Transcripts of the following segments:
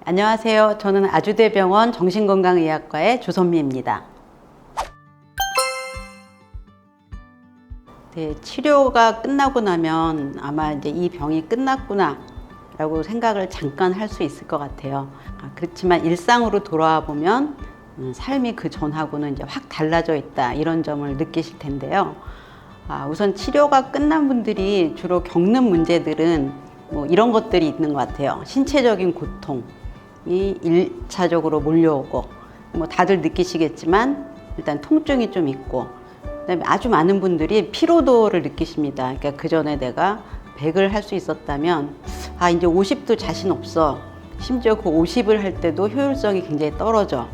안녕하세요. 저는 아주대병원 정신건강의학과의 조선미입니다. 네, 치료가 끝나고 나면 아마 이제 이 병이 끝났구나 라고 생각을 잠깐 할 수 있을 것 같아요. 그렇지만 일상으로 돌아와 보면 삶이 그 전하고는 이제 확 달라져 있다, 이런 점을 느끼실 텐데요. 우선 치료가 끝난 분들이 주로 겪는 문제들은 뭐 이런 것들이 있는 것 같아요. 신체적인 고통이 1차적으로 몰려오고, 뭐 다들 느끼시겠지만 일단 통증이 좀 있고, 그다음에 아주 많은 분들이 피로도를 느끼십니다. 그러니까 그 전에 내가 100을 할 수 있었다면 이제 50도 자신 없어. 심지어 그 50을 할 때도 효율성이 굉장히 떨어져.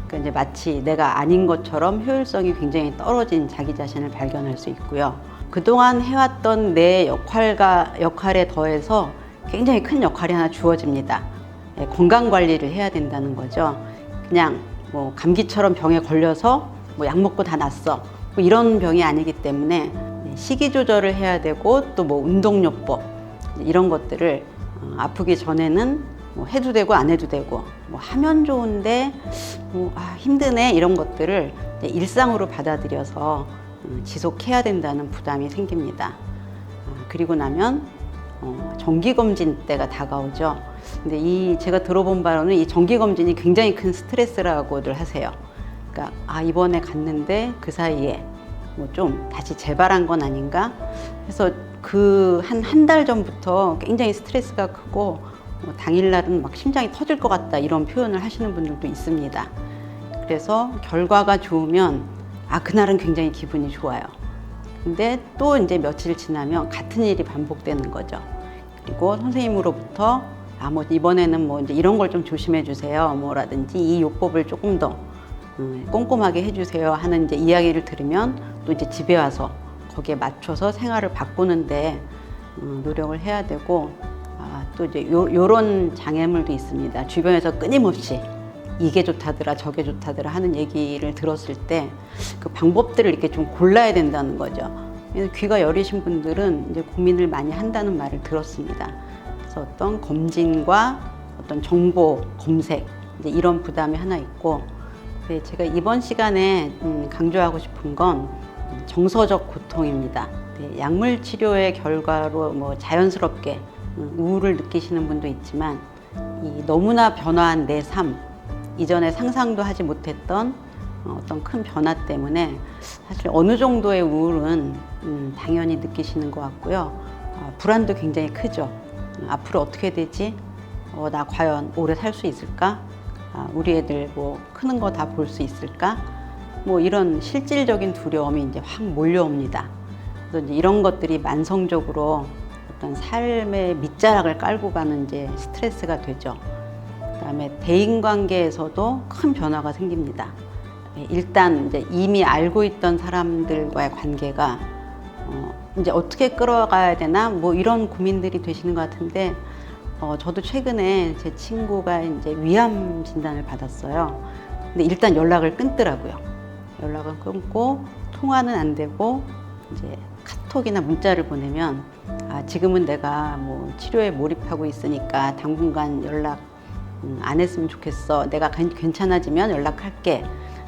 그러니까 이제 마치 내가 아닌 것처럼 효율성이 굉장히 떨어진 자기 자신을 발견할 수 있고요. 그동안 해왔던 내 역할에 더해서 굉장히 큰 역할이 하나 주어집니다. 건강 관리를 해야 된다는 거죠. 그냥 뭐 감기처럼 병에 걸려서 뭐 약 먹고 다 낫어, 뭐 이런 병이 아니기 때문에 식이 조절을 해야 되고, 또 뭐 운동요법 이런 것들을 아프기 전에는 뭐 해도 되고 안 해도 되고, 뭐 하면 좋은데 힘드네, 이런 것들을 일상으로 받아들여서 지속해야 된다는 부담이 생깁니다. 그리고 나면 정기검진 때가 다가오죠. 근데 제가 들어본 바로는 이 정기검진이 굉장히 큰 스트레스라고들 하세요. 그러니까 이번에 갔는데 그 사이에 뭐 좀 다시 재발한 건 아닌가 해서 그 한 달 전부터 굉장히 스트레스가 크고, 당일날은 막 심장이 터질 것 같다, 이런 표현을 하시는 분들도 있습니다. 그래서 결과가 좋으면 그날은 굉장히 기분이 좋아요. 근데 또 이제 며칠 지나면 같은 일이 반복되는 거죠. 그리고 선생님으로부터 뭐 이번에는 뭐 이제 이런 걸 좀 조심해 주세요, 뭐라든지 이 요법을 조금 더 꼼꼼하게 해주세요 하는 이제 이야기를 들으면 또 이제 집에 와서 거기에 맞춰서 생활을 바꾸는데 노력을 해야 되고, 또 이제 요런 장애물도 있습니다. 주변에서 끊임없이 이게 좋다더라 저게 좋다더라 하는 얘기를 들었을 때 그 방법들을 이렇게 좀 골라야 된다는 거죠. 귀가 여리신 분들은 이제 고민을 많이 한다는 말을 들었습니다. 그래서 어떤 검진과 어떤 정보 검색, 이제 이런 부담이 하나 있고, 제가 이번 시간에 강조하고 싶은 건 정서적 고통입니다. 약물 치료의 결과로 뭐 자연스럽게 우울을 느끼시는 분도 있지만, 이 너무나 변화한 내 삶, 이전에 상상도 하지 못했던 어떤 큰 변화 때문에 사실 어느 정도의 우울은 당연히 느끼시는 것 같고요. 불안도 굉장히 크죠. 앞으로 어떻게 되지? 나 과연 오래 살 수 있을까? 우리 애들 뭐 크는 거 다 볼 수 있을까? 뭐 이런 실질적인 두려움이 이제 확 몰려옵니다. 그래서 이제 이런 것들이 만성적으로 어떤 삶의 밑자락을 깔고 가는 이제 스트레스가 되죠. 그다음에 대인관계에서도 큰 변화가 생깁니다. 일단 이제 이미 알고 있던 사람들과의 관계가 이제 어떻게 끌어가야 되나, 뭐 이런 고민들이 되시는 것 같은데, 저도 최근에 제 친구가 이제 위암 진단을 받았어요. 근데 일단 연락을 끊더라고요. 연락을 끊고 통화는 안 되고, 이제 카톡이나 문자를 보내면 지금은 내가 뭐 치료에 몰입하고 있으니까 당분간 연락 안 했으면 좋겠어. 내가 괜찮아지면 연락할게.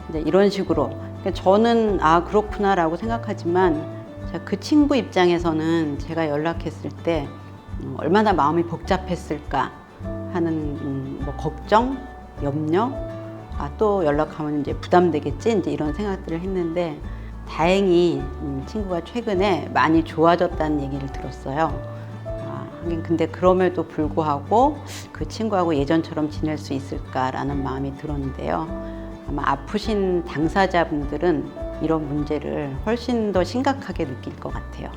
이제 이런 식으로. 그러니까 저는 그렇구나라고 생각하지만, 그 친구 입장에서는 제가 연락했을 때 얼마나 마음이 복잡했을까 하는 뭐 걱정, 염려, 또 연락하면 이제 부담되겠지, 이제 이런 생각들을 했는데, 다행히 친구가 최근에 많이 좋아졌다는 얘기를 들었어요. 하긴 근데 그럼에도 불구하고 그 친구하고 예전처럼 지낼 수 있을까라는 마음이 들었는데요. 아마 아프신 당사자분들은 이런 문제를 훨씬 더 심각하게 느낄 것 같아요.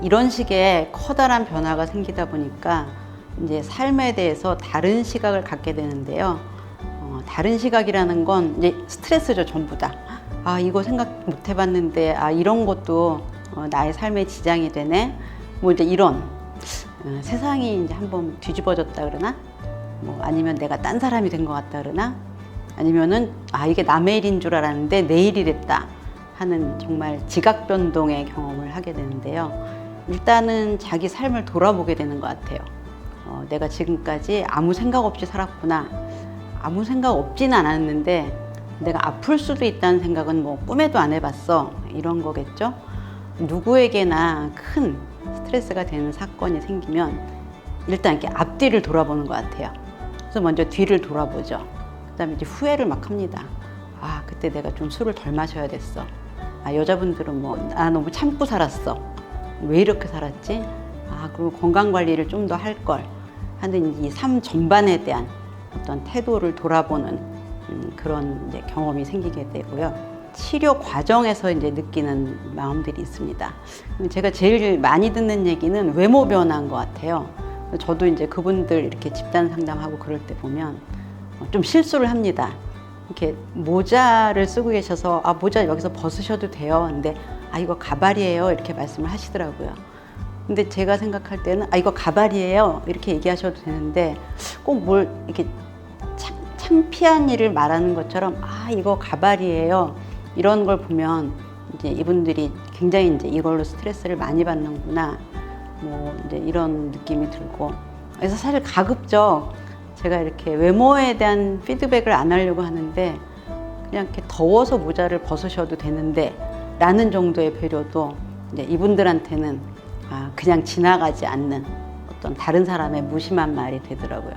이런 식의 커다란 변화가 생기다 보니까 이제 삶에 대해서 다른 시각을 갖게 되는데요. 다른 시각이라는 건 이제 스트레스죠, 전부 다. 이거 생각 못 해봤는데, 이런 것도 나의 삶에 지장이 되네. 뭐 이제 이런 세상이 이제 한번 뒤집어졌다 그러나, 뭐 아니면 내가 딴 사람이 된 것 같다 그러나, 아니면은 이게 남의 일인 줄 알았는데 내 일이 됐다 하는 정말 지각 변동의 경험을 하게 되는데요. 일단은 자기 삶을 돌아보게 되는 것 같아요. 내가 지금까지 아무 생각 없이 살았구나. 아무 생각 없지는 않았는데 내가 아플 수도 있다는 생각은 뭐 꿈에도 안 해봤어. 이런 거겠죠. 누구에게나 큰 스트레스가 되는 사건이 생기면 일단 이렇게 앞뒤를 돌아보는 것 같아요. 그래서 먼저 뒤를 돌아보죠. 그다음에 이제 후회를 막 합니다. 아, 그때 내가 좀 술을 덜 마셔야 됐어. 아, 여자분들은 뭐, 아, 너무 참고 살았어. 왜 이렇게 살았지? 아, 그리고 건강 관리를 좀 더 할 걸. 하는 이 삶 전반에 대한 어떤 태도를 돌아보는 그런 이제 경험이 생기게 되고요. 치료 과정에서 이제 느끼는 마음들이 있습니다. 제가 제일 많이 듣는 얘기는 외모 변화인 것 같아요. 저도 이제 그분들 이렇게 집단 상담하고 그럴 때 보면 좀 실수를 합니다. 이렇게 모자를 쓰고 계셔서 아, 모자 여기서 벗으셔도 돼요. 근데 아, 이거 가발이에요. 이렇게 말씀을 하시더라고요. 근데 제가 생각할 때는 아, 이거 가발이에요. 이렇게 얘기하셔도 되는데 꼭 뭘 이렇게 창피한 일을 말하는 것처럼 아, 이거 가발이에요. 이런 걸 보면 이제 이분들이 굉장히 이제 이걸로 스트레스를 많이 받는구나. 뭐 이제 이런 느낌이 들고. 그래서 사실 가급적 제가 이렇게 외모에 대한 피드백을 안 하려고 하는데 그냥 이렇게 더워서 모자를 벗으셔도 되는데 라는 정도의 배려도 이제 이분들한테는 아, 그냥 지나가지 않는 어떤 다른 사람의 무심한 말이 되더라고요.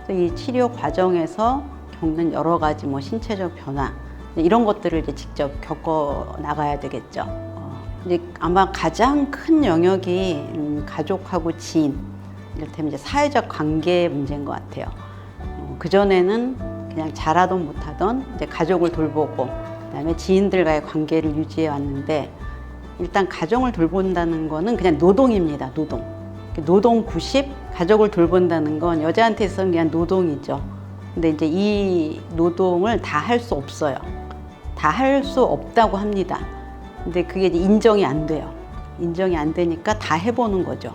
그래서 이 치료 과정에서 겪는 여러 가지 뭐 신체적 변화 이런 것들을 이제 직접 겪어 나가야 되겠죠. 이제 아마 가장 큰 영역이 가족하고 지인, 이를테면 이제 사회적 관계 문제인 것 같아요. 그전에는 그냥 잘하던 못하던 이제 가족을 돌보고 그다음에 지인들과의 관계를 유지해 왔는데 일단 가정을 돌본다는 거는 그냥 노동입니다. 노동 90, 가족을 돌본다는 건 여자한테 있어서는 그냥 노동이죠. 근데 이제 이 노동을 다 할 수 없어요. 다 할 수 없다고 합니다. 근데 그게 이제 인정이 안 돼요. 인정이 안 되니까 다 해보는 거죠.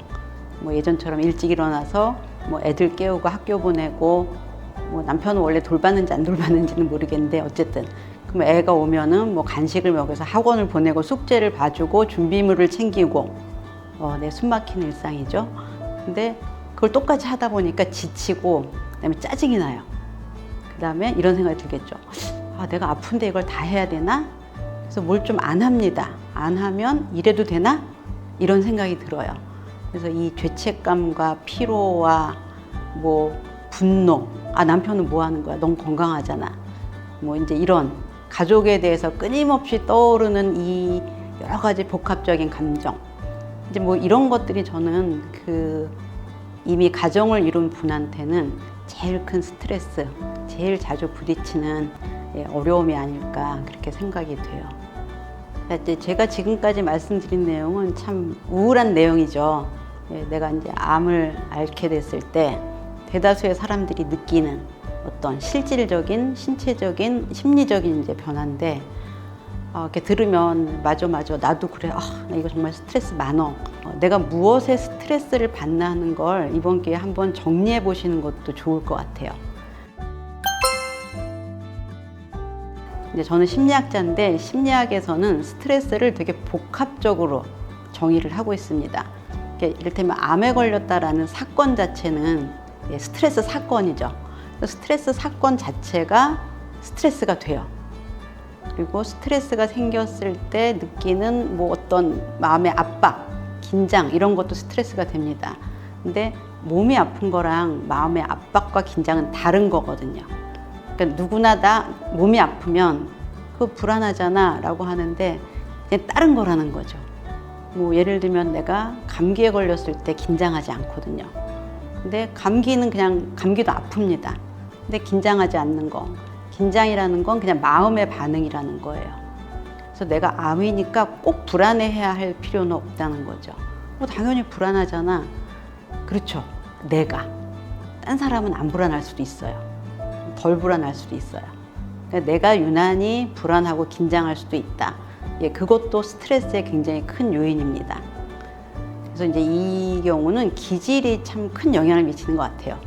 뭐 예전처럼 일찍 일어나서 뭐 애들 깨우고 학교 보내고 뭐 남편은 원래 돌봤는지 안 돌봤는지는 모르겠는데 어쨌든 그럼 애가 오면은 뭐 간식을 먹여서 학원을 보내고 숙제를 봐주고 준비물을 챙기고 내 숨막히는 일상이죠. 근데 그걸 똑같이 하다 보니까 지치고 그다음에 짜증이 나요. 그다음에 이런 생각이 들겠죠. 아, 내가 아픈데 이걸 다 해야 되나? 그래서 뭘 좀 안 합니다. 안 하면 이래도 되나? 이런 생각이 들어요. 그래서 이 죄책감과 피로와 뭐 분노, 아, 남편은 뭐 하는 거야? 넌 건강하잖아. 뭐 이제 이런 가족에 대해서 끊임없이 떠오르는 이 여러 가지 복합적인 감정. 이제 뭐 이런 것들이 저는 이미 가정을 이룬 분한테는 제일 큰 스트레스, 제일 자주 부딪히는 어려움이 아닐까 그렇게 생각이 돼요. 제가 지금까지 말씀드린 내용은 참 우울한 내용이죠. 내가 이제 암을 앓게 됐을 때 대다수의 사람들이 느끼는 어떤 실질적인, 신체적인, 심리적인 이제 변화인데 이렇게 들으면 맞아 나도 그래. 나 이거 정말 스트레스 많어. 내가 무엇에 스트레스를 받나 하는 걸 이번 기회에 한번 정리해 보시는 것도 좋을 것 같아요. 이제 저는 심리학자인데 심리학에서는 스트레스를 되게 복합적으로 정의를 하고 있습니다. 이를테면 암에 걸렸다라는 사건 자체는 스트레스 사건이죠. 스트레스 사건 자체가 스트레스가 돼요. 그리고 스트레스가 생겼을 때 느끼는 뭐 어떤 마음의 압박, 긴장 이런 것도 스트레스가 됩니다. 근데 몸이 아픈 거랑 마음의 압박과 긴장은 다른 거거든요. 그러니까 누구나 다 몸이 아프면 그거 불안하잖아 라고 하는데 그냥 다른 거라는 거죠. 뭐 예를 들면 내가 감기에 걸렸을 때 긴장하지 않거든요. 근데 감기는 그냥 감기도 아픕니다. 근데 긴장하지 않는 거. 긴장이라는 건 그냥 마음의 반응이라는 거예요. 그래서 내가 암이니까 꼭 불안해해야 할 필요는 없다는 거죠. 당연히 불안하잖아. 그렇죠. 딴 사람은 안 불안할 수도 있어요. 덜 불안할 수도 있어요. 그러니까 내가 유난히 불안하고 긴장할 수도 있다. 그것도 스트레스의 굉장히 큰 요인입니다. 그래서 이제 이 경우는 기질이 참 큰 영향을 미치는 것 같아요.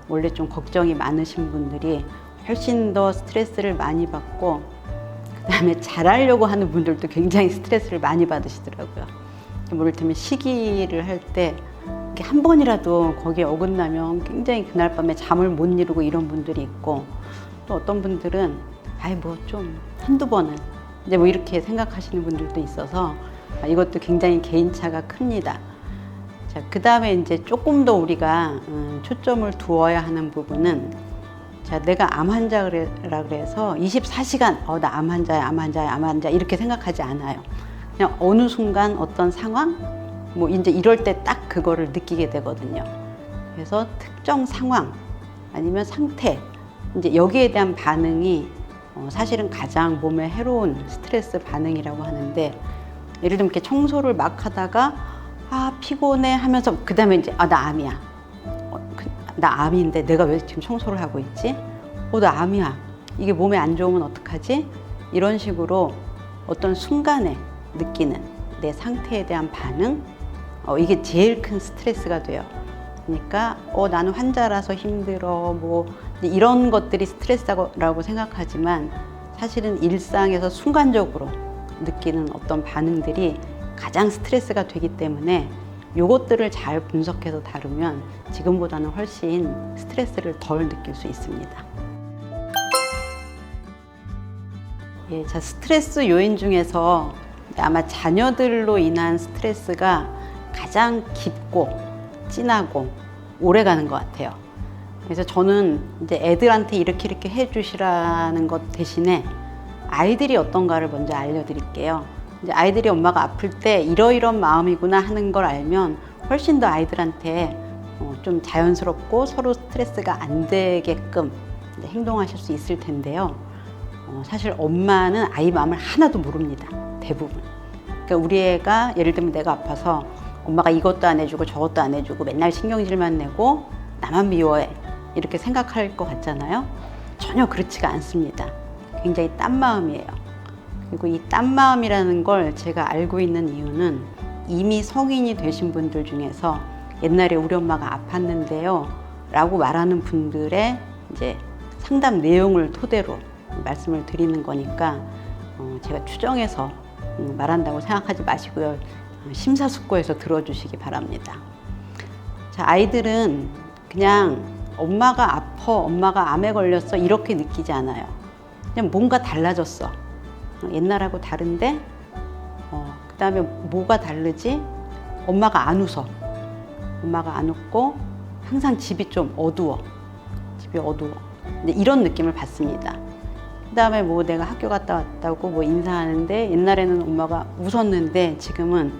원래 좀 걱정이 많으신 분들이 훨씬 더 스트레스를 많이 받고 그다음에 잘하려고 하는 분들도 굉장히 스트레스를 많이 받으시더라고요. 뭐 이를테면 시기를 할 때 한 번이라도 거기에 어긋나면 굉장히 그날 밤에 잠을 못 이루고 이런 분들이 있고, 또 어떤 분들은 아이 뭐 좀 한두 번은 이제 뭐 이렇게 생각하시는 분들도 있어서 이것도 굉장히 개인차가 큽니다. 자, 그 다음에 이제 조금 더 우리가 초점을 두어야 하는 부분은, 자, 내가 암 환자라 그래서 24시간 나 암 환자야, 암 환자야, 암 환자 이렇게 생각하지 않아요. 그냥 어느 순간 어떤 상황, 뭐 이제 이럴 때 딱 그거를 느끼게 되거든요. 그래서 특정 상황 아니면 상태, 이제 여기에 대한 반응이 사실은 가장 몸에 해로운 스트레스 반응이라고 하는데, 예를 들면 이렇게 청소를 막 하다가 피곤해 하면서 그 다음에 이제 나 암이야. 나 암인데 내가 왜 지금 청소를 하고 있지? 나 암이야. 이게 몸에 안 좋으면 어떡하지? 이런 식으로 어떤 순간에 느끼는 내 상태에 대한 반응, 이게 제일 큰 스트레스가 돼요. 그러니까 나는 환자라서 힘들어, 뭐 이런 것들이 스트레스라고 생각하지만, 사실은 일상에서 순간적으로 느끼는 어떤 반응들이 가장 스트레스가 되기 때문에 요것들을 잘 분석해서 다루면 지금보다는 훨씬 스트레스를 덜 느낄 수 있습니다. 예, 자, 스트레스 요인 중에서 아마 자녀들로 인한 스트레스가 가장 깊고 진하고 오래 가는 것 같아요. 그래서 저는 이제 애들한테 이렇게 해주시라는 것 대신에 아이들이 어떤가를 먼저 알려드릴게요. 이제 아이들이 엄마가 아플 때 이러이런 마음이구나 하는 걸 알면 훨씬 더 아이들한테 좀 자연스럽고 서로 스트레스가 안 되게끔 행동하실 수 있을 텐데요. 사실 엄마는 아이 마음을 하나도 모릅니다. 대부분. 그러니까 우리 애가 예를 들면 내가 아파서 엄마가 이것도 안 해주고 저것도 안 해주고 맨날 신경질만 내고 나만 미워해 이렇게 생각할 것 같잖아요. 전혀 그렇지가 않습니다. 굉장히 딴 마음이에요. 그리고 이 딴 마음이라는 걸 제가 알고 있는 이유는, 이미 성인이 되신 분들 중에서 옛날에 우리 엄마가 아팠는데요 라고 말하는 분들의 이제 상담 내용을 토대로 말씀을 드리는 거니까 제가 추정해서 말한다고 생각하지 마시고요. 심사숙고해서 들어주시기 바랍니다. 자, 아이들은 그냥 엄마가 아파, 엄마가 암에 걸렸어 이렇게 느끼지 않아요. 그냥 뭔가 달라졌어. 옛날하고 다른데 그 다음에 뭐가 다르지? 엄마가 안 웃어. 엄마가 안 웃고 항상 집이 좀 어두워. 집이 어두워. 이런 느낌을 받습니다. 그 다음에 뭐 내가 학교 갔다 왔다고 뭐 인사하는데, 옛날에는 엄마가 웃었는데 지금은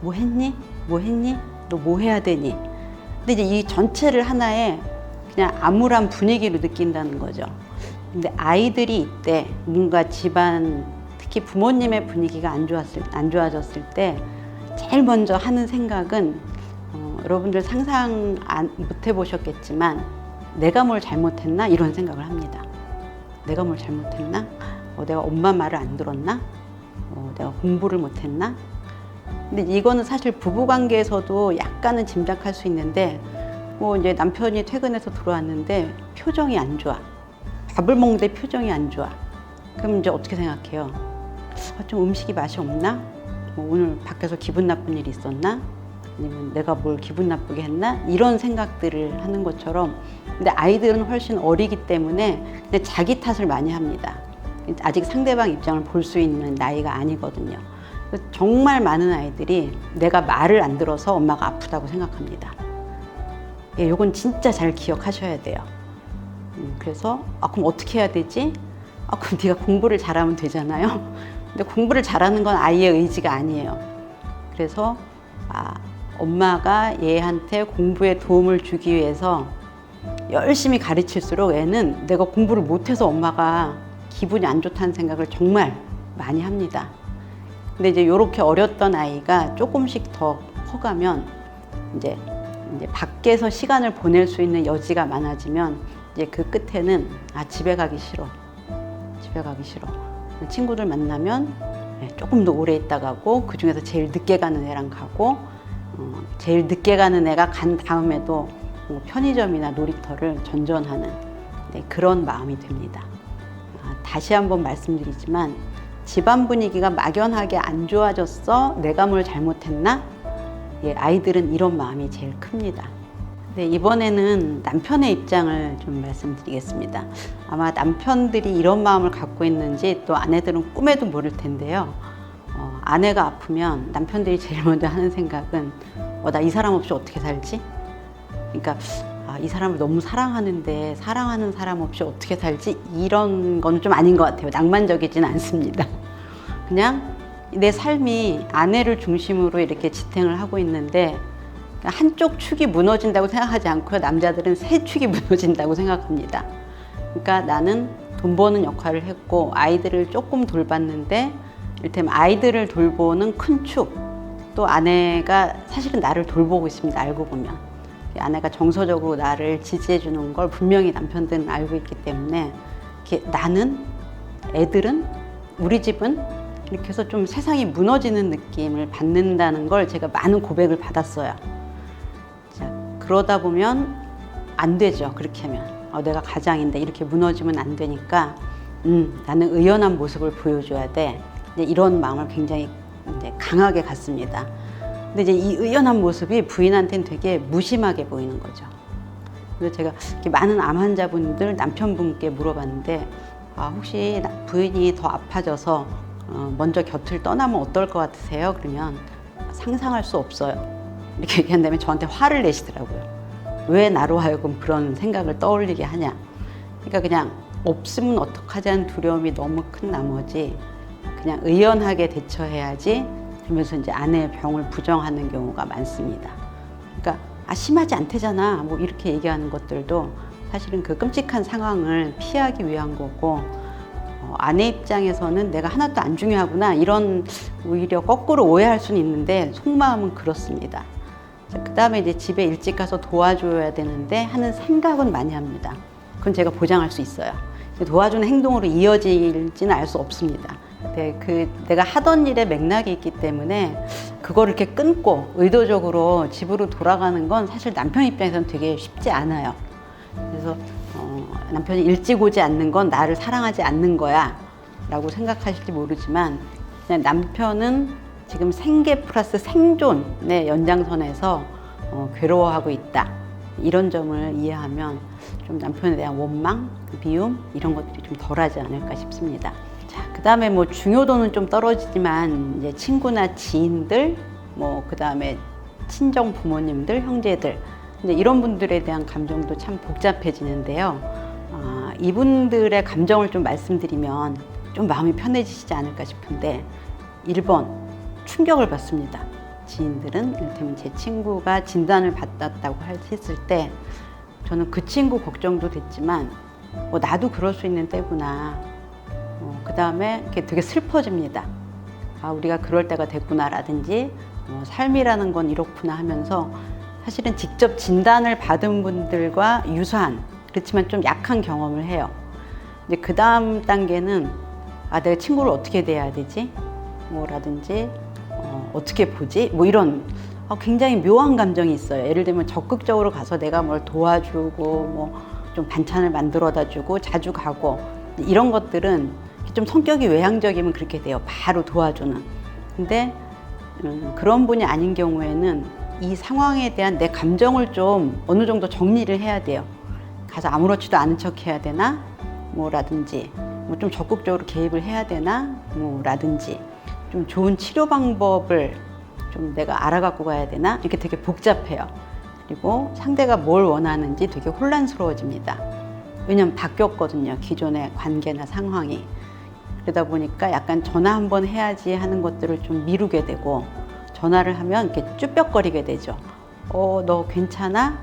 뭐 했니? 뭐 했니? 너 뭐 해야 되니? 근데 이제 이 전체를 하나의 그냥 암울한 분위기로 느낀다는 거죠. 근데 아이들이 이때 뭔가 집안, 특히 부모님의 분위기가 안 좋아졌을 때 제일 먼저 하는 생각은 여러분들 상상 못 해보셨겠지만, 내가 뭘 잘못했나? 이런 생각을 합니다. 내가 뭘 잘못했나? 내가 엄마 말을 안 들었나? 내가 공부를 못했나? 근데 이거는 사실 부부관계에서도 약간은 짐작할 수 있는데, 뭐 이제 남편이 퇴근해서 들어왔는데 표정이 안 좋아. 밥을 먹는데 표정이 안 좋아. 그럼 이제 어떻게 생각해요? 좀 음식이 맛이 없나? 뭐 오늘 밖에서 기분 나쁜 일이 있었나? 아니면 내가 뭘 기분 나쁘게 했나? 이런 생각들을 하는 것처럼, 근데 아이들은 훨씬 어리기 때문에 그냥 자기 탓을 많이 합니다. 아직 상대방 입장을 볼 수 있는 나이가 아니거든요. 정말 많은 아이들이 내가 말을 안 들어서 엄마가 아프다고 생각합니다. 예, 요건 진짜 잘 기억하셔야 돼요. 그래서 그럼 어떻게 해야 되지? 그럼 네가 공부를 잘하면 되잖아요. 근데 공부를 잘하는 건 아이의 의지가 아니에요. 그래서 엄마가 얘한테 공부에 도움을 주기 위해서 열심히 가르칠수록 애는 내가 공부를 못해서 엄마가 기분이 안 좋다는 생각을 정말 많이 합니다. 근데 이제 이렇게 어렸던 아이가 조금씩 더 커가면 이제 밖에서 시간을 보낼 수 있는 여지가 많아지면, 이제 그 끝에는 집에 가기 싫어. 집에 가기 싫어. 친구들 만나면 조금 더 오래 있다 가고, 그 중에서 제일 늦게 가는 애랑 가고, 제일 늦게 가는 애가 간 다음에도 편의점이나 놀이터를 전전하는 그런 마음이 듭니다. 다시 한번 말씀드리지만, 집안 분위기가 막연하게 안 좋아졌어? 내가 뭘 잘못했나? 예, 아이들은 이런 마음이 제일 큽니다. 네, 이번에는 남편의 입장을 좀 말씀드리겠습니다. 아마 남편들이 이런 마음을 갖고 있는지 또 아내들은 꿈에도 모를 텐데요. 아내가 아프면 남편들이 제일 먼저 하는 생각은 나 이 사람 없이 어떻게 살지? 그러니까 이 사람을 너무 사랑하는데 사랑하는 사람 없이 어떻게 살지? 이런 건 좀 아닌 것 같아요. 낭만적이진 않습니다. 그냥 내 삶이 아내를 중심으로 이렇게 지탱을 하고 있는데 한쪽 축이 무너진다고 생각하지 않고요. 남자들은 세 축이 무너진다고 생각합니다. 그러니까 나는 돈 버는 역할을 했고 아이들을 조금 돌봤는데 이를테면 아이들을 돌보는 큰 축, 또 아내가 사실은 나를 돌보고 있습니다. 알고 보면 아내가 정서적으로 나를 지지해 주는 걸 분명히 남편들은 알고 있기 때문에 나는, 애들은, 우리 집은 이렇게 해서 좀 세상이 무너지는 느낌을 받는다는 걸 제가 많은 고백을 받았어요. 자, 그러다 보면 안 되죠. 그렇게 하면 내가 가장인데 이렇게 무너지면 안 되니까 나는 의연한 모습을 보여줘야 돼. 이제 이런 마음을 굉장히 이제 강하게 갖습니다. 근데 이제 이 의연한 모습이 부인한테는 되게 무심하게 보이는 거죠. 그래서 제가 이렇게 많은 암 환자분들 남편분께 물어봤는데 혹시 부인이 더 아파져서 먼저 곁을 떠나면 어떨 것 같으세요? 그러면 상상할 수 없어요. 이렇게 얘기한 다음에 저한테 화를 내시더라고요. 왜 나로 하여금 그런 생각을 떠올리게 하냐. 그러니까 그냥 없으면 어떡하자는 두려움이 너무 큰 나머지 그냥 의연하게 대처해야지 그러면서 이제 아내의 병을 부정하는 경우가 많습니다. 그러니까 심하지 않대잖아 뭐 이렇게 얘기하는 것들도 사실은 그 끔찍한 상황을 피하기 위한 거고 아내 입장에서는 내가 하나도 안 중요하구나 이런 오히려 거꾸로 오해할 수는 있는데 속마음은 그렇습니다. 그 다음에 이제 집에 일찍 가서 도와줘야 되는데 하는 생각은 많이 합니다. 그건 제가 보장할 수 있어요. 도와주는 행동으로 이어질지는 알 수 없습니다. 내가 하던 일에 맥락이 있기 때문에 그걸 이렇게 끊고 의도적으로 집으로 돌아가는 건 사실 남편 입장에서는 되게 쉽지 않아요. 그래서 남편이 일찍 오지 않는 건 나를 사랑하지 않는 거야 라고 생각하실지 모르지만 그냥 남편은 지금 생계 플러스 생존의 연장선에서 괴로워하고 있다. 이런 점을 이해하면 좀 남편에 대한 원망, 미움 이런 것들이 좀 덜하지 않을까 싶습니다. 자, 그다음에 뭐 중요도는 좀 떨어지지만 이제 친구나 지인들, 뭐 그다음에 친정 부모님들, 형제들 이제 이런 분들에 대한 감정도 참 복잡해지는데요. 이분들의 감정을 좀 말씀드리면 좀 마음이 편해지시지 않을까 싶은데 1번 충격을 받습니다. 지인들은 이를테면 제 친구가 진단을 받았다고 했을 때 저는 그 친구 걱정도 됐지만 나도 그럴 수 있는 때구나. 그 다음에 되게 슬퍼집니다. 우리가 그럴 때가 됐구나 라든지 삶이라는 건 이렇구나 하면서 사실은 직접 진단을 받은 분들과 유사한 그렇지만 좀 약한 경험을 해요. 이제 그 다음 단계는 내가 친구를 어떻게 대해야 되지? 라든지 어떻게 보지? 뭐 이런 굉장히 묘한 감정이 있어요. 예를 들면 적극적으로 가서 내가 뭘 도와주고 뭐 좀 반찬을 만들어다 주고 자주 가고 이런 것들은 좀 성격이 외향적이면 그렇게 돼요. 바로 도와주는. 근데 그런 분이 아닌 경우에는 이 상황에 대한 내 감정을 좀 어느 정도 정리를 해야 돼요. 가서 아무렇지도 않은 척 해야 되나? 라든지 뭐 좀 적극적으로 개입을 해야 되나? 라든지 좀 좋은 치료 방법을 좀 내가 알아갖고 가야 되나? 이렇게 되게 복잡해요. 그리고 상대가 뭘 원하는지 되게 혼란스러워집니다. 왜냐면 바뀌었거든요. 기존의 관계나 상황이. 그러다 보니까 약간 전화 한번 해야지 하는 것들을 좀 미루게 되고 전화를 하면 이렇게 쭈뼛거리게 되죠. 너 괜찮아?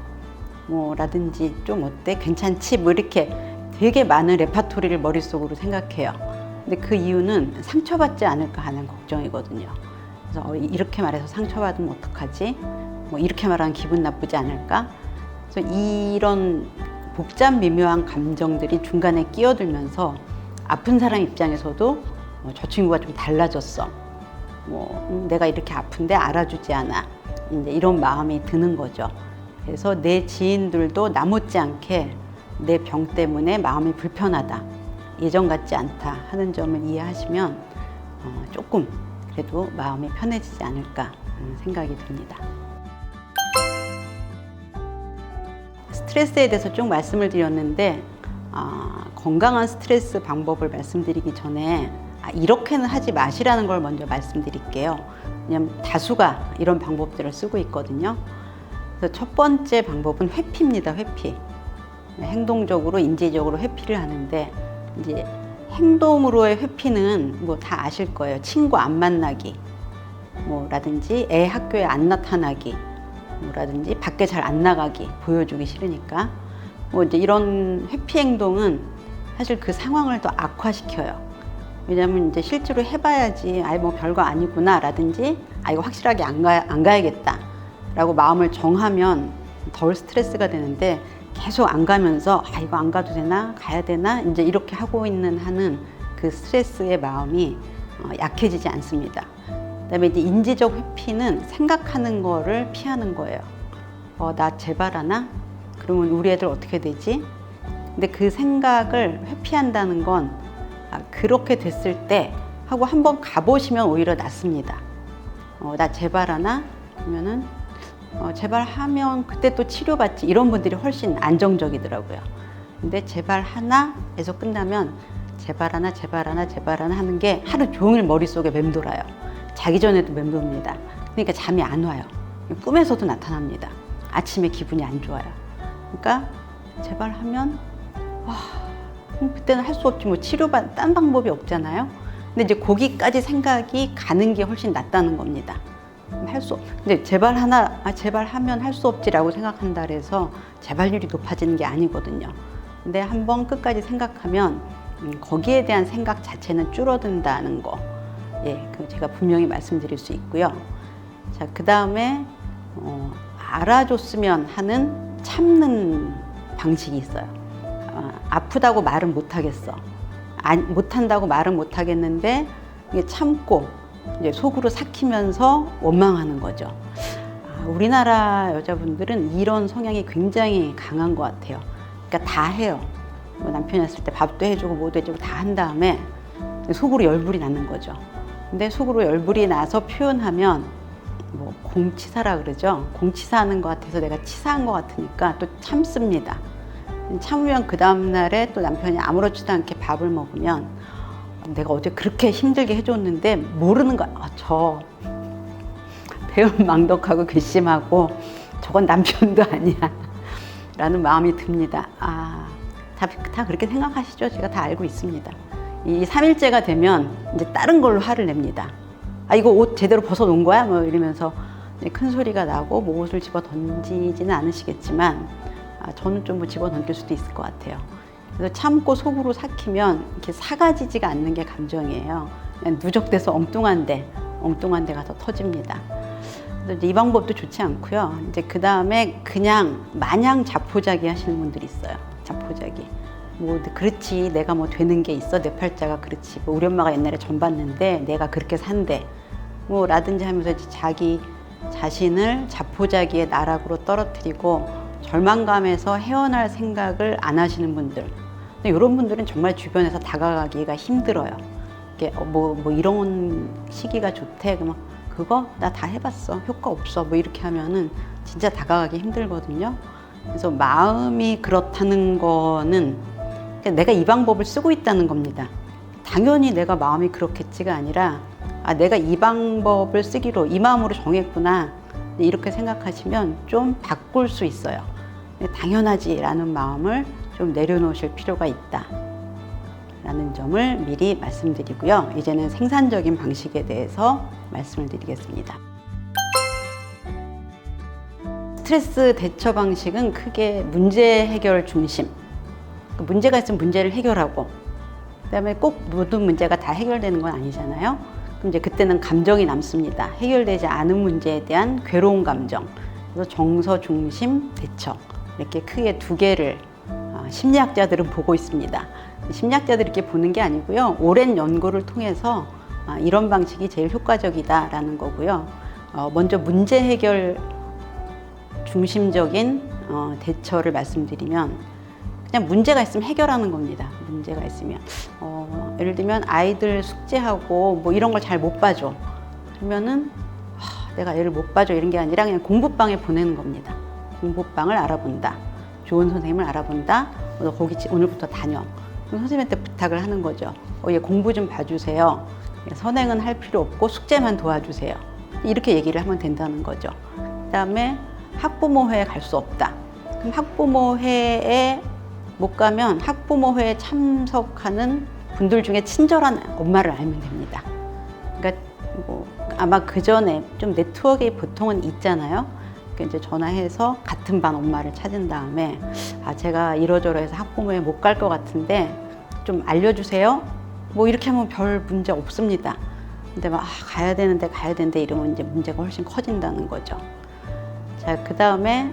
라든지 좀 어때? 괜찮지? 뭐 이렇게 되게 많은 레파토리를 머릿속으로 생각해요. 근데 그 이유는 상처받지 않을까 하는 걱정이거든요. 그래서 이렇게 말해서 상처받으면 어떡하지? 이렇게 말하면 기분 나쁘지 않을까? 그래서 이런 복잡 미묘한 감정들이 중간에 끼어들면서 아픈 사람 입장에서도 저 친구가 좀 달라졌어. 내가 이렇게 아픈데 알아주지 않아. 이제 이런 마음이 드는 거죠. 그래서 내 지인들도 나 못지않게 내 병 때문에 마음이 불편하다. 예전 같지 않다 하는 점을 이해하시면 조금 그래도 마음이 편해지지 않을까 하는 생각이 듭니다. 스트레스에 대해서 쭉 말씀을 드렸는데 건강한 스트레스 방법을 말씀드리기 전에 이렇게는 하지 마시라는 걸 먼저 말씀드릴게요. 왜냐하면 다수가 이런 방법들을 쓰고 있거든요. 그래서 첫 번째 방법은 회피입니다. 회피. 행동적으로 인지적으로 회피를 하는데 이제 행동으로의 회피는 뭐 다 아실 거예요. 친구 안 만나기 라든지 애 학교에 안 나타나기 라든지 밖에 잘 안 나가기, 보여주기 싫으니까 이제 이런 회피 행동은 사실 그 상황을 더 악화시켜요. 왜냐하면 이제 실제로 해봐야지 뭐 별거 아니구나 라든지 이거 확실하게 안 가야겠다 라고 마음을 정하면 덜 스트레스가 되는데 계속 안 가면서 이거 안 가도 되나 가야 되나 이제 이렇게 하고 하는 그 스트레스의 마음이 약해지지 않습니다. 그다음에 이제 인지적 회피는 생각하는 거를 피하는 거예요. 나 재발하나? 그러면 우리 애들 어떻게 되지? 근데 그 생각을 회피한다는 건 그렇게 됐을 때 하고 한번 가보시면 오히려 낫습니다. 나 재발하나? 그러면은 재발하면 그때 또 치료받지, 이런 분들이 훨씬 안정적이더라고요. 근데 재발하나에서 끝나면 재발하나 하는 게 하루 종일 머릿속에 맴돌아요. 자기 전에도 맴돕니다. 그러니까 잠이 안 와요. 꿈에서도 나타납니다. 아침에 기분이 안 좋아요. 그러니까 재발하면 그때는 할 수 없지, 딴 방법이 없잖아요. 근데 이제 거기까지 생각이 가는 게 훨씬 낫다는 겁니다. 근데 재발하면 할 수 없지라고 생각한다 그래서 재발률이 높아지는 게 아니거든요. 근데 한번 끝까지 생각하면 거기에 대한 생각 자체는 줄어든다는 거, 제가 분명히 말씀드릴 수 있고요. 자, 그 다음에 알아줬으면 하는 참는 방식이 있어요. 아프다고 말은 못하겠어. 못한다고 말은 못하겠는데 이게 참고 이제 속으로 삭히면서 원망하는 거죠. 우리나라 여자분들은 이런 성향이 굉장히 강한 것 같아요. 그러니까 다 해요. 남편이 왔을 때 밥도 해주고 뭐도 해주고 다 한 다음에 속으로 열불이 나는 거죠. 근데 속으로 열불이 나서 표현하면 공치사라 그러죠. 공치사하는 것 같아서 내가 치사한 것 같으니까 또 참습니다. 참으면 그 다음날에 또 남편이 아무렇지도 않게 밥을 먹으면 내가 어제 그렇게 힘들게 해줬는데 모르는 거야. 저 배은망덕하고 괘씸하고 저건 남편도 아니야 라는 마음이 듭니다. 다 그렇게 생각하시죠? 제가 다 알고 있습니다. 이 3일째가 되면 이제 다른 걸로 화를 냅니다. 이거 옷 제대로 벗어놓은 거야? 이러면서 큰 소리가 나고 옷을 집어 던지지는 않으시겠지만 저는 좀 집어 던질 수도 있을 것 같아요. 그래서 참고 속으로 삭히면 이렇게 사가지지가 않는 게 감정이에요. 그냥 누적돼서 엉뚱한 데 가서 터집니다. 그래서 이 방법도 좋지 않고요. 이제 그 다음에 그냥 마냥 자포자기 하시는 분들이 있어요. 자포자기. 그렇지, 내가 되는 게 있어, 내 팔자가 그렇지, 우리 엄마가 옛날에 전 봤는데 내가 그렇게 산대 라든지 하면서 자기 자신을 자포자기의 나락으로 떨어뜨리고 절망감에서 헤어날 생각을 안 하시는 분들, 근데 이런 분들은 정말 주변에서 다가가기가 힘들어요. 이게 이런 시기가 좋대, 그러면 그거 나 다 해봤어, 효과 없어, 이렇게 하면은 진짜 다가가기 힘들거든요. 그래서 마음이 그렇다는 거는 내가 이 방법을 쓰고 있다는 겁니다. 당연히 내가 마음이 그렇겠지가 아니라 내가 이 방법을 쓰기로 이 마음으로 정했구나, 이렇게 생각하시면 좀 바꿀 수 있어요. 당연하지라는 마음을 좀 내려놓으실 필요가 있다 라는 점을 미리 말씀드리고요. 이제는 생산적인 방식에 대해서 말씀을 드리겠습니다. 스트레스 대처 방식은 크게 문제 해결 중심. 문제가 있으면 문제를 해결하고, 그다음에 꼭 모든 문제가 다 해결되는 건 아니잖아요. 그럼 이제 그때는 감정이 남습니다. 해결되지 않은 문제에 대한 괴로운 감정. 그래서 정서 중심 대처, 이렇게 크게 두 개를 심리학자들은 보고 있습니다. 심리학자들이 이렇게 보는 게 아니고요. 오랜 연구를 통해서 이런 방식이 제일 효과적이다라는 거고요. 먼저 문제 해결 중심적인 대처를 말씀드리면, 그냥 문제가 있으면 해결하는 겁니다. 문제가 있으면 예를 들면 아이들 숙제하고 이런 걸 잘 못 봐줘. 그러면은 내가 애를 못 봐줘 이런 게 아니라 그냥 공부방에 보내는 겁니다. 공부방을 알아본다. 좋은 선생님을 알아본다. 너 거기 오늘부터 다녀. 그럼 선생님한테 부탁을 하는 거죠. 얘 공부 좀 봐주세요. 선행은 할 필요 없고 숙제만 도와주세요. 이렇게 얘기를 하면 된다는 거죠. 그다음에 학부모회에 갈 수 없다. 그럼 학부모회에 못 가면 학부모회에 참석하는 분들 중에 친절한 엄마를 알면 됩니다. 그러니까 뭐 아마 그 전에 좀 네트워크에 보통은 있잖아요. 그러니까 이제 전화해서 같은 반 엄마를 찾은 다음에 제가 이러저러해서 학부모회에 못 갈 것 같은데 좀 알려주세요. 뭐 이렇게 하면 별 문제 없습니다. 근데 막 가야 되는데 이러면 이제 문제가 훨씬 커진다는 거죠. 자, 그 다음에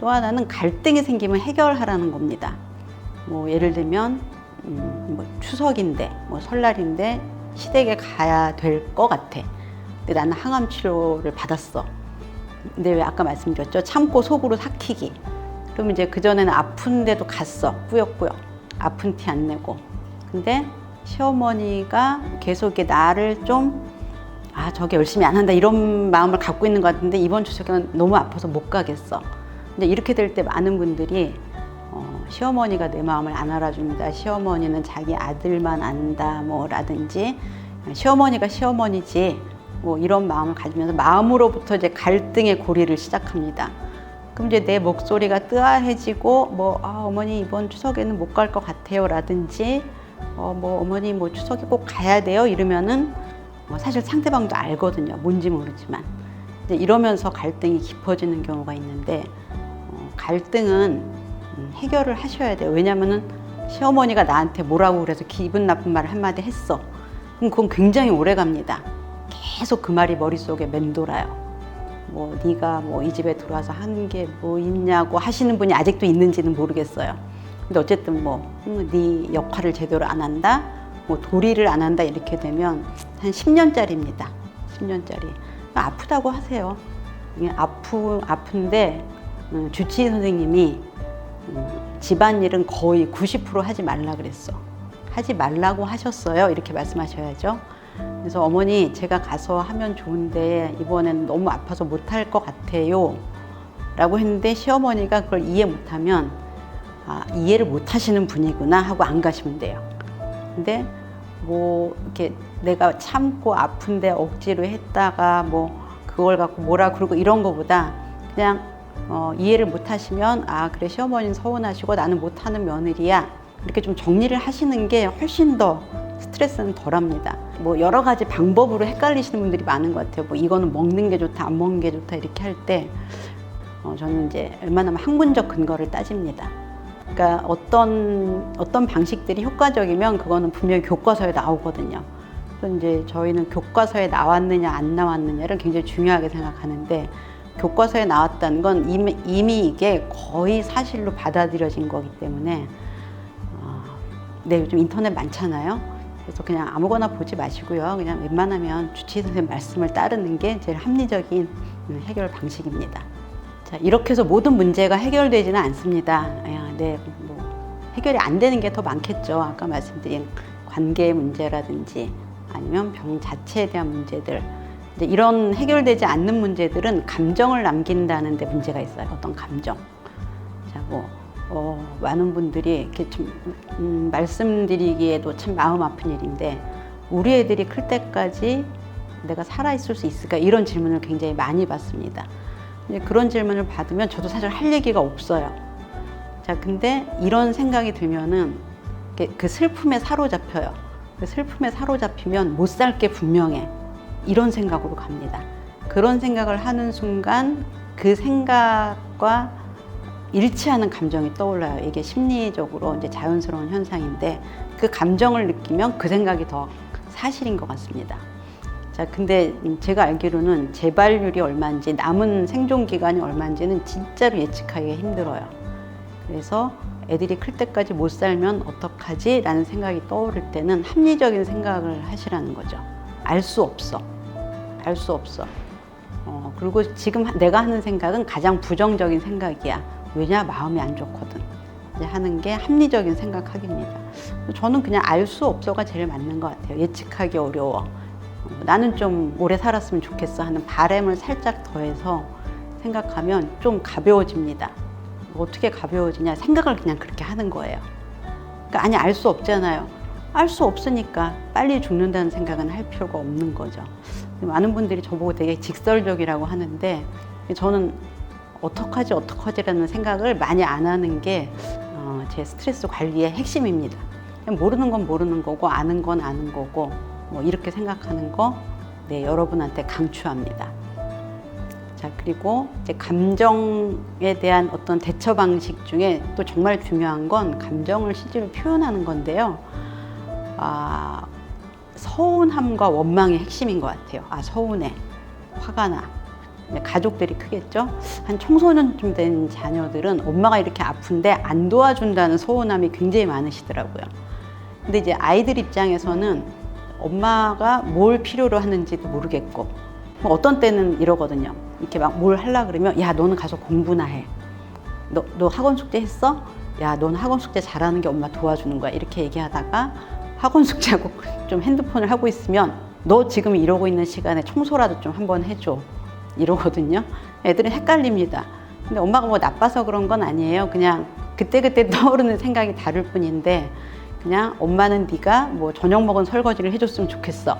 또 하나는 갈등이 생기면 해결하라는 겁니다. 뭐 예를 들면 뭐 추석인데 뭐 설날인데 시댁에 가야 될 것 같아. 근데 나는 항암 치료를 받았어. 근데 왜 아까 말씀드렸죠? 참고 속으로 삭히기. 그럼 이제 그전에는 아픈데도 갔어. 꾸역꾸역. 아픈 티 안 내고. 근데 시어머니가 계속 이렇게 나를 좀 저게 열심히 안 한다 이런 마음을 갖고 있는 것 같은데 이번 추석에는 너무 아파서 못 가겠어. 근데 이렇게 될 때 많은 분들이 시어머니가 내 마음을 안 알아준다. 시어머니는 자기 아들만 안다. 뭐라든지 시어머니가 시어머니지. 뭐 이런 마음을 가지면서 마음으로부터 이제 갈등의 고리를 시작합니다. 그럼 이제 내 목소리가 뜨아해지고 어머니 이번 추석에는 못 갈 것 같아요. 라든지 어머니 추석에 꼭 가야 돼요. 이러면은 사실 상대방도 알거든요. 뭔지 모르지만. 이제 이러면서 갈등이 깊어지는 경우가 있는데 갈등은 해결을 하셔야 돼요. 왜냐면은 시어머니가 나한테 뭐라고 그래서 기분 나쁜 말을 한마디 했어. 그럼 그건 굉장히 오래 갑니다. 계속 그 말이 머릿속에 맴돌아요. 네가 이 집에 들어와서 한 게 뭐 있냐고 하시는 분이 아직도 있는지는 모르겠어요. 근데 어쨌든 네 역할을 제대로 안 한다, 도리를 안 한다 이렇게 되면 한 10년짜리입니다. 10년짜리. 아프다고 하세요. 아픈데 주치의 선생님이 집안일은 거의 90% 하지 말라 그랬어. 하지 말라고 하셨어요. 이렇게 말씀하셔야죠. 그래서 어머니 제가 가서 하면 좋은데 이번에는 너무 아파서 못할 것 같아요. 라고 했는데 시어머니가 그걸 이해 못하면 이해를 못하시는 분이구나 하고 안 가시면 돼요. 근데 이렇게 내가 참고 아픈데 억지로 했다가 그걸 갖고 뭐라 그러고 이런 거보다 그냥 이해를 못하시면 그래 시어머니는 서운하시고 나는 못하는 며느리야 이렇게 좀 정리를 하시는 게 훨씬 더 스트레스는 덜합니다. 여러 가지 방법으로 헷갈리시는 분들이 많은 것 같아요. 이거는 먹는 게 좋다, 안 먹는 게 좋다 이렇게 할 때 저는 이제 웬만하면 학문적 근거를 따집니다. 그러니까 어떤 방식들이 효과적이면 그거는 분명히 교과서에 나오거든요. 그래서 이제 저희는 교과서에 나왔느냐 안 나왔느냐를 굉장히 중요하게 생각하는데 교과서에 나왔다는 건 이미 이게 거의 사실로 받아들여진 거기 때문에 요즘 인터넷 많잖아요. 그래서 그냥 아무거나 보지 마시고요. 그냥 웬만하면 주치의 선생님 말씀을 따르는 게 제일 합리적인 해결 방식입니다. 자, 이렇게 해서 모든 문제가 해결되지는 않습니다. 해결이 안 되는 게 더 많겠죠. 아까 말씀드린 관계의 문제라든지 아니면 병 자체에 대한 문제들. 이제 이런 해결되지 않는 문제들은 감정을 남긴다는 데 문제가 있어요. 어떤 감정. 자, 많은 분들이 이렇게 좀 말씀드리기에도 참 마음 아픈 일인데 우리 애들이 클 때까지 내가 살아있을 수 있을까? 이런 질문을 굉장히 많이 받습니다. 그런 질문을 받으면 저도 사실 할 얘기가 없어요. 자, 근데 이런 생각이 들면은 그 슬픔에 사로잡혀요. 그 슬픔에 사로잡히면 못 살 게 분명해. 이런 생각으로 갑니다. 그런 생각을 하는 순간 그 생각과 일치하는 감정이 떠올라요. 이게 심리적으로 이제 자연스러운 현상인데 그 감정을 느끼면 그 생각이 더 사실인 것 같습니다. 자, 근데 제가 알기로는 재발률이 얼마인지 남은 생존 기간이 얼마인지는 진짜로 예측하기가 힘들어요. 그래서 애들이 클 때까지 못 살면 어떡하지? 라는 생각이 떠오를 때는 합리적인 생각을 하시라는 거죠. 알 수 없어. 알 수 없어. 그리고 지금 내가 하는 생각은 가장 부정적인 생각이야. 왜냐? 마음이 안 좋거든. 이제 하는 게 합리적인 생각하기입니다. 저는 그냥 알 수 없어가 제일 맞는 것 같아요. 예측하기 어려워. 나는 좀 오래 살았으면 좋겠어 하는 바람을 살짝 더해서 생각하면 좀 가벼워집니다. 어떻게 가벼워지냐 생각을 그냥 그렇게 하는 거예요. 그러니까 아니 알 수 없잖아요. 알 수 없으니까 빨리 죽는다는 생각은 할 필요가 없는 거죠. 많은 분들이 저보고 되게 직설적이라고 하는데 저는 어떡하지라는 생각을 많이 안 하는 게 제 스트레스 관리의 핵심입니다. 그냥 모르는 건 모르는 거고 아는 건 아는 거고 뭐 이렇게 생각하는 거 네, 여러분한테 강추합니다. 자, 그리고 이제 감정에 대한 어떤 대처 방식 중에 또 정말 중요한 건 감정을 실제로 표현하는 건데요. 서운함과 원망이 핵심인 것 같아요. 서운해, 화가 나. 가족들이 크겠죠. 한 청소년쯤 된 자녀들은 엄마가 이렇게 아픈데 안 도와준다는 서운함이 굉장히 많으시더라고요. 근데 이제 아이들 입장에서는 엄마가 뭘 필요로 하는지도 모르겠고, 어떤 때는 이러거든요. 이렇게 막 뭘 하려고 그러면, 야, 너는 가서 공부나 해. 너 학원 숙제 했어? 야, 너는 학원 숙제 잘하는 게 엄마 도와주는 거야. 이렇게 얘기하다가 학원 숙제하고 좀 핸드폰을 하고 있으면, 너 지금 이러고 있는 시간에 청소라도 좀 한번 해줘. 이러거든요. 애들은 헷갈립니다. 근데 엄마가 뭐 나빠서 그런 건 아니에요. 그냥 그때그때 떠오르는 생각이 다를 뿐인데, 그냥 엄마는 네가 뭐 저녁 먹은 설거지를 해줬으면 좋겠어.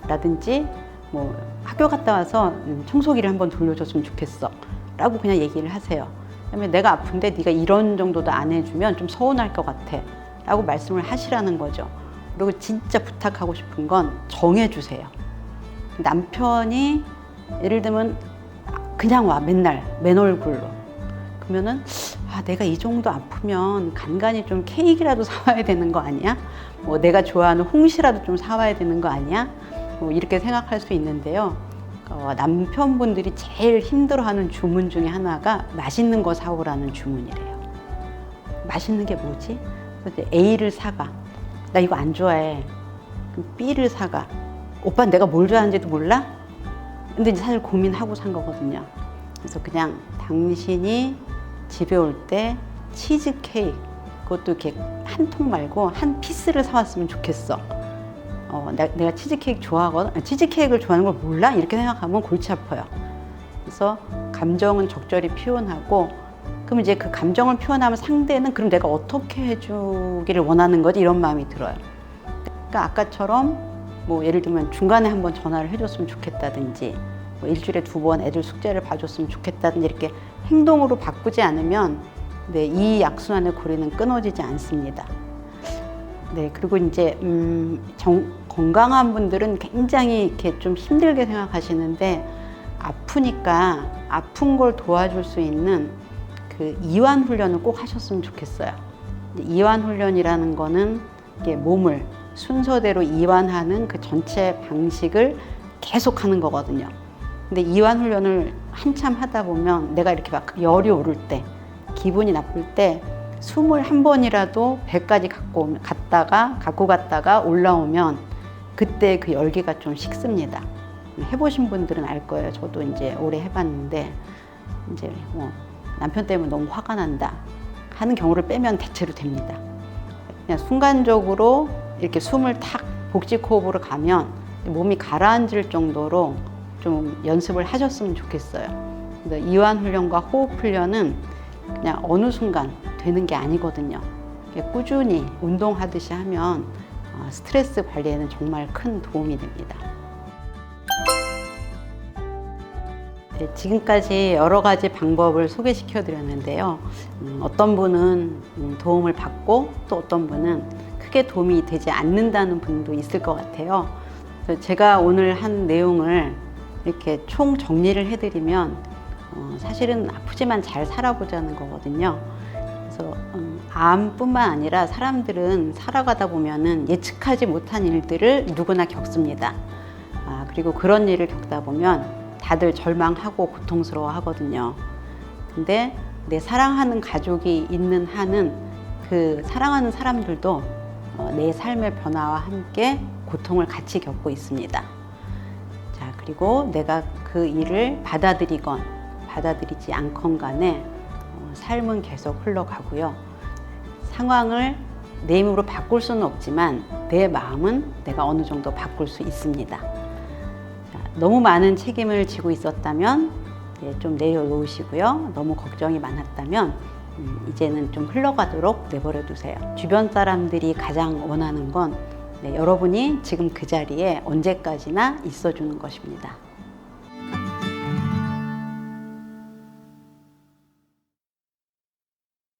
라든지 뭐 학교 갔다 와서 청소기를 한번 돌려줬으면 좋겠어. 라고 그냥 얘기를 하세요. 그다음에 내가 아픈데 네가 이런 정도도 안 해주면 좀 서운할 것 같아. 라고 말씀을 하시라는 거죠. 그리고 진짜 부탁하고 싶은 건 정해주세요. 남편이 예를 들면 그냥 와 맨날 맨 얼굴로 그러면은 내가 이 정도 아프면 간간히 좀 케이크라도 사와야 되는 거 아니야? 뭐 내가 좋아하는 홍시라도 좀 사와야 되는 거 아니야? 뭐 이렇게 생각할 수 있는데요. 남편분들이 제일 힘들어하는 주문 중에 하나가 맛있는 거 사오라는 주문이래요. 맛있는 게 뭐지? 그래서 A를 사가. 나 이거 안 좋아해. 그럼 B를 사가. 오빠 내가 뭘 좋아하는지도 몰라? 근데 이제 사실 고민하고 산 거거든요. 그래서 그냥 당신이 집에 올 때 치즈 케이크, 그것도 이렇게 한 통 말고 한 피스를 사왔으면 좋겠어. 내가 치즈 케이크 좋아하거든. 치즈 케이크를 좋아하는 걸 몰라? 이렇게 생각하면 골치 아파요. 그래서 감정은 적절히 표현하고, 그럼 이제 그 감정을 표현하면 상대는 그럼 내가 어떻게 해주기를 원하는 거지? 이런 마음이 들어요. 그러니까 아까처럼 뭐 예를 들면 중간에 한번 전화를 해줬으면 좋겠다든지, 뭐 일주일에 2번 애들 숙제를 봐줬으면 좋겠다든지 이렇게 행동으로 바꾸지 않으면 네, 이 악순환의 고리는 끊어지지 않습니다. 네, 그리고 이제 건강한 분들은 굉장히 이렇게 좀 힘들게 생각하시는데, 아프니까 아픈 걸 도와줄 수 있는 그 이완 훈련을 꼭 하셨으면 좋겠어요. 이완 훈련이라는 거는 이게 몸을 순서대로 이완하는 그 전체 방식을 계속 하는 거거든요. 근데 이완 훈련을 한참 하다 보면 내가 이렇게 막 열이 오를 때, 기분이 나쁠 때 숨을 한 번이라도 배까지 갖고 갔다가 올라오면 그때 그 열기가 좀 식습니다. 해보신 분들은 알 거예요. 저도 이제 오래 해봤는데, 이제 뭐 남편 때문에 너무 화가 난다 하는 경우를 빼면 대체로 됩니다. 그냥 순간적으로 이렇게 숨을 탁 복식 호흡으로 가면 몸이 가라앉을 정도로 좀 연습을 하셨으면 좋겠어요. 이완 훈련과 호흡 훈련은 그냥 어느 순간 되는 게 아니거든요. 꾸준히 운동하듯이 하면 스트레스 관리에는 정말 큰 도움이 됩니다. 네, 지금까지 여러 가지 방법을 소개시켜 드렸는데요. 어떤 분은 도움을 받고 또 어떤 분은 크게 도움이 되지 않는다는 분도 있을 것 같아요. 그래서 제가 오늘 한 내용을 이렇게 총 정리를 해드리면 사실은 아프지만 잘 살아보자는 거거든요. 그래서 암뿐만 아니라 사람들은 살아가다 보면은 예측하지 못한 일들을 누구나 겪습니다. 그리고 그런 일을 겪다 보면 다들 절망하고 고통스러워 하거든요. 근데 내 사랑하는 가족이 있는 한은 그 사랑하는 사람들도 내 삶의 변화와 함께 고통을 같이 겪고 있습니다. 자, 그리고 내가 그 일을 받아들이건 받아들이지 않건 간에 삶은 계속 흘러가고요. 상황을 내 힘으로 바꿀 수는 없지만 내 마음은 내가 어느 정도 바꿀 수 있습니다. 자, 너무 많은 책임을 지고 있었다면 좀 내려놓으시고요. 너무 걱정이 많았다면 이제는 좀 흘러가도록 내버려 두세요. 주변 사람들이 가장 원하는 건 여러분이 지금 그 자리에 언제까지나 있어주는 것입니다.